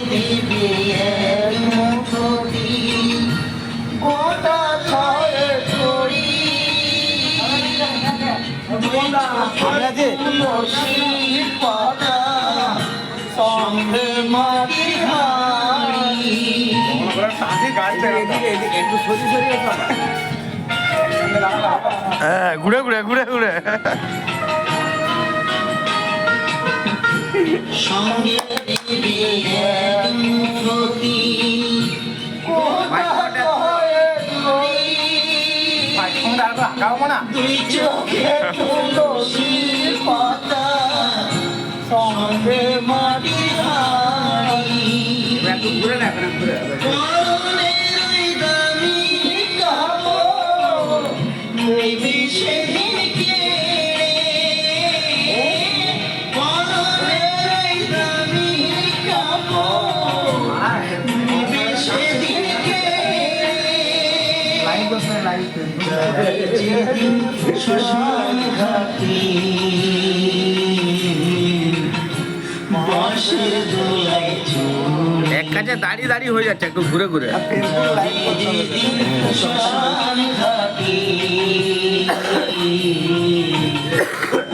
দিবে এক মুঠো দিন গোটা ছয় করি তুলসীর পাতা সঙ্গে মাটি হাড়ি হ্যাঁ ঘুরে ঘুরে ঘুরে ঘুরে সঙ্গে দিবে এক মুঠো দিন গোটা ছয় করি দুই চোখে তুলসীর পাতা সঙ্গে মাটি হাড়ি করুণের ওই দামি কাপড় নেবে সেদিন কেড়ে করুণের ওই দামি কাপড় নেবে সেদিন কেড়ে যেদিন শ্মশান ঘাটে বাঁশের দোলায় চড়ে এক কাছে দাঁড়িয়ে দাঁড়িয়ে হয়ে যাচ্ছে একটু ঘুরে ঘুরে যেদিন শ্মশান ঘাটে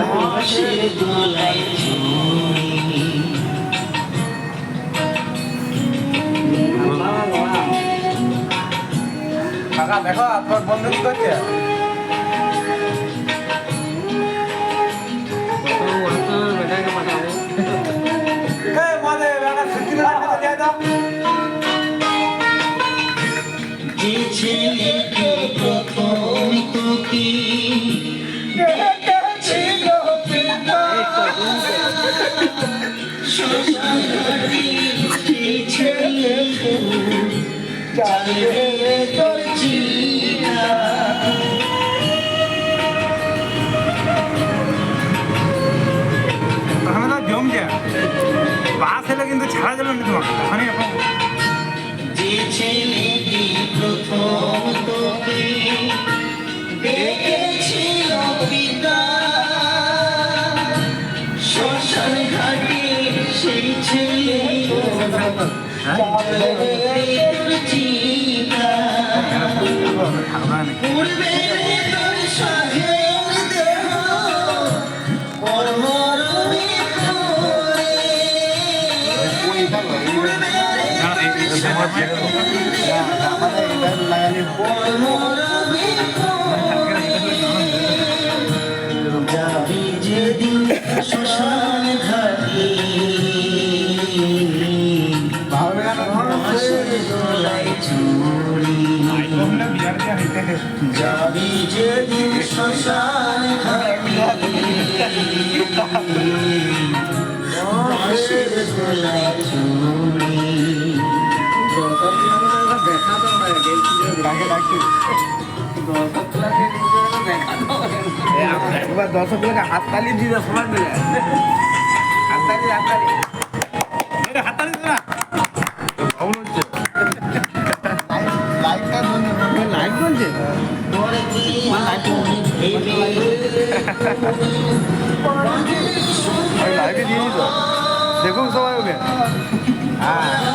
বাঁশের দোলায় চড়ে কাকা দেখো আপনার বন্ধু কি করছে যে ছেলেকে প্রথম তোকে দেখেছিল পিতা শ্মশান ঘাটে সেই ছেলেকে জানবে তোর চিতা জমছে বাস এলে কিন্তু ছাড়া যাবে না তোমাকে ওখানে এখন যে ছেলেটি প্রথম তোকে দেখেছিল পিতা শ্মশান ঘাটে সেই ছেলে চিতা পূর্বে তোর সাহের দেহ কর্মরূপে যাবি যেদিন শ্মশান ঘাটে বাঁশের দোলায় চড়ি যাবি যেদিন শ্মশান ঘাটে বাঁশের দোলায় চড়ি একবার দর্শকগুলোকে হাততালি দিয়ে সমান মিলে হাততালি হাততালি হাততালি না ভ্রমণ হচ্ছে লাইভ বলছে লাইভে দিয়েছি তো দেখুন সবাই ওকে হ্যাঁ